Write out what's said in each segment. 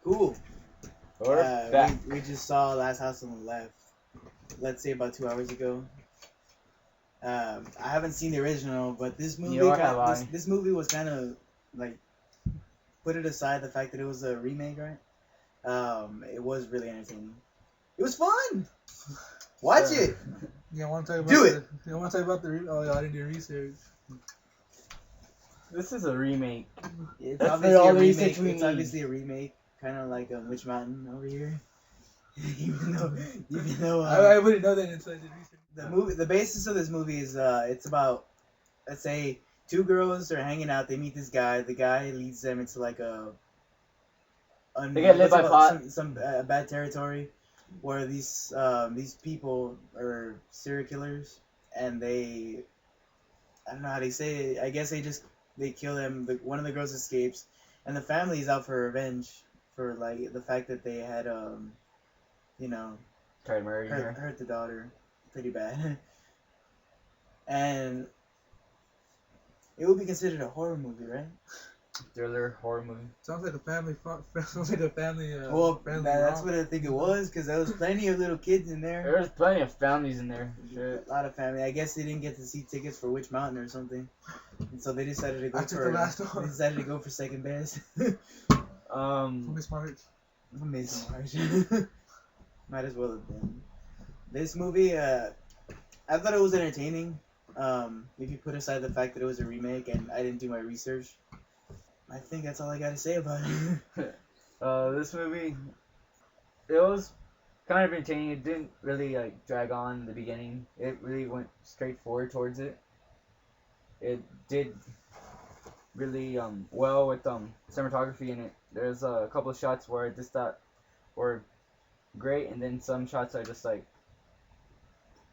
Cool. We're back. We just saw Last House on the Left. Let's say about 2 hours ago. I haven't seen the original, but this movie, Nor have I. this movie was kind of like, put it aside the fact that it was a remake, right? It was really entertaining. It was fun. Watch it. Yeah, I want to talk about Do it. I want to talk about oh, yeah, I didn't do research. This is a remake. It's That's obviously all a the remake. research we It's need. obviously a remake, kind of like Witch Mountain over here. even though I wouldn't know that until I did research. the basis of this movie is it's about, let's say, two girls are hanging out. They meet this guy. The guy leads them into like They get lit by pot. some bad territory, where these people are serial killers, and I don't know how they say it. I guess they kill them. One of the girls escapes, and the family is out for revenge for like the fact that they had Tried murdering her. hurt the daughter pretty bad. And it would be considered a horror movie, right? Thriller horror movie. Sounds like a family. Sounds like a family. Friendly That's what I think it was, because there was plenty of little kids in there. There's plenty of families in there. Shit. A lot of family. I guess they didn't get to see tickets for Witch Mountain or something, and so they decided to go They decided to go for second best. Miss March. Miss March. Might as well have been. This movie, I thought it was entertaining. If you put aside the fact that it was a remake and I didn't do my research, I think that's all I got to say about it. This movie, it was kind of entertaining. It didn't really like drag on in the beginning. It really went straight forward towards it. It did really well with cinematography in it. There's a couple of shots where I just thought were great, and then some shots are just like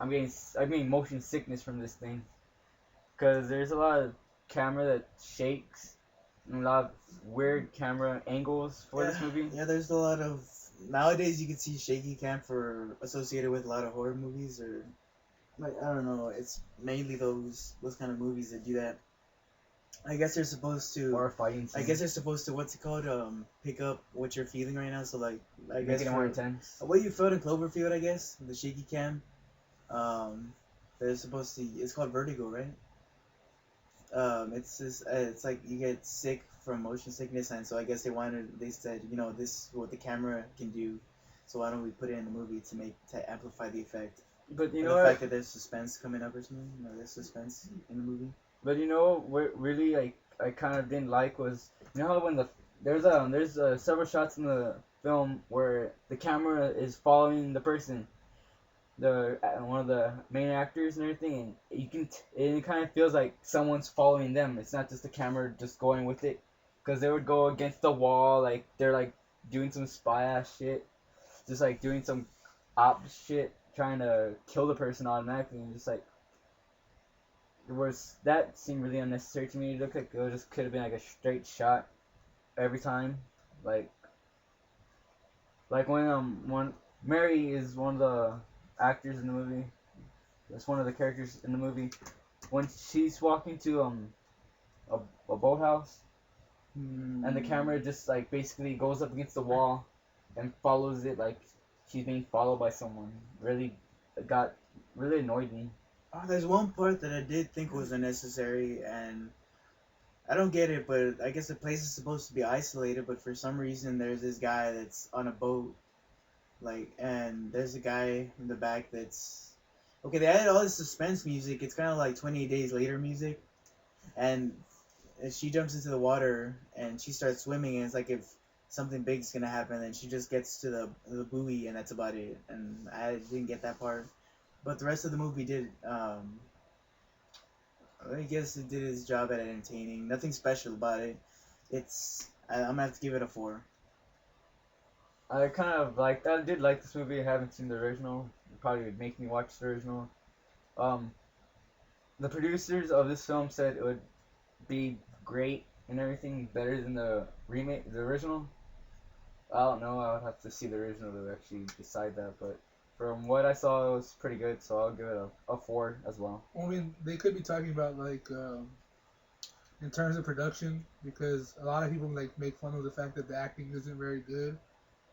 I'm getting motion sickness from this thing, because there's a lot of camera that shakes and a lot of weird camera angles for this movie. Yeah, there's a lot of nowadays you can see shaky cam associated with a lot of horror movies, or like I don't know, it's mainly those kind of movies that do that. I guess they're supposed to. Or fighting scenes. I guess they're supposed to, what's it called? Pick up what you're feeling right now. So like, I guess making it more intense. What you felt in Cloverfield, I guess, the shaky cam. They're supposed to. It's called vertigo, right? It's just, it's like you get sick from motion sickness, and so I guess they said, this is what the camera can do, so why don't we put it in the movie to amplify the effect. But the fact that there's suspense coming up or something, there's suspense in the movie. But what really like I kind of didn't like was, how when there's several shots in the film where the camera is following the person, one of the main actors and everything, and it kind of feels like someone's following them. It's not just the camera just going with it, because they would go against the wall, like they're like doing some spy ass shit, just like doing some op shit, trying to kill the person automatically, and just like that seemed really unnecessary to me. It looked like it just could have been like a straight shot every time, like when Mary is one of the actors in the movie. That's one of the characters in the movie. When she's walking to a boathouse, and the camera just like basically goes up against the wall and follows it like she's being followed by someone. Really annoyed me. There's one part that I did think was unnecessary, and I don't get it, but I guess the place is supposed to be isolated, but for some reason there's this guy that's on a boat, and there's a guy in the back that's... Okay, they added all this suspense music. It's kind of like 28 Days Later music, and she jumps into the water, and she starts swimming, and it's like if something big's gonna happen, and she just gets to the buoy, and that's about it, and I didn't get that part. But the rest of the movie did, I guess it did its job at entertaining. Nothing special about it. I'm gonna have to give it a 4. I did like this movie. I haven't seen the original. It probably would make me watch the original. The producers of this film said it would be great and everything, better than the remake, the original. I don't know. I would have to see the original to actually decide that, but from what I saw, it was pretty good, so I'll give it a 4 as well. I mean, they could be talking about like in terms of production, because a lot of people like make fun of the fact that the acting isn't very good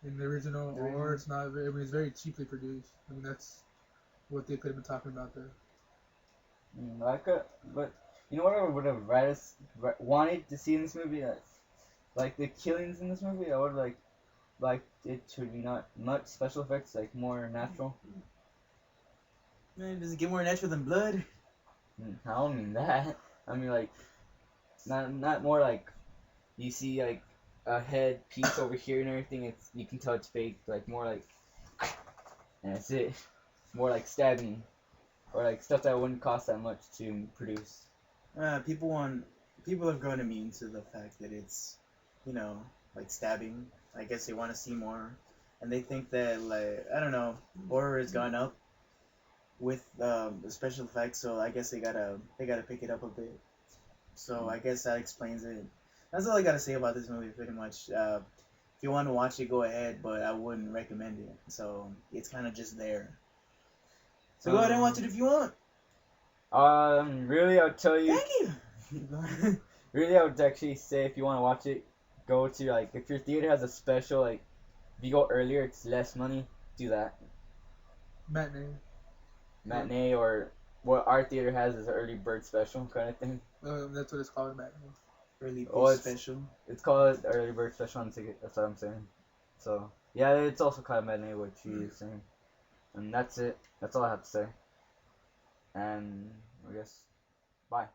in the original, or it's not very. I mean, it's very cheaply produced. I mean, that's what they could have been talking about there. But you know what I would have wanted to see in this movie? Like the killings in this movie, I would like it to be not much special effects, like more natural. Man, does it get more natural than blood? I don't mean that. I mean like not more like you see like a head piece over here and everything. It's you can tell it's fake. Like more like and that's it. More like stabbing or like stuff that wouldn't cost that much to produce. People have grown immune to the fact that it's, like stabbing. I guess they want to see more, and they think that like I don't know, horror has gone up with the special effects, so I guess they gotta pick it up a bit. So I guess that explains it. That's all I gotta say about this movie, pretty much. If you want to watch it, go ahead, but I wouldn't recommend it. So it's kind of just there. So go ahead and watch it if you want. Really, I'll tell you. Thank you. Really, I would actually say if you want to watch it, go to like if your theater has a special like if you go earlier, it's less money. Do that. Matinee or what our theater has is an early bird special kind of thing. That's what it's called, matinee. Early bird special. It's called early bird special on the ticket. That's what I'm saying. So yeah, it's also called matinee, what she is saying. And that's it. That's all I have to say. And I guess bye.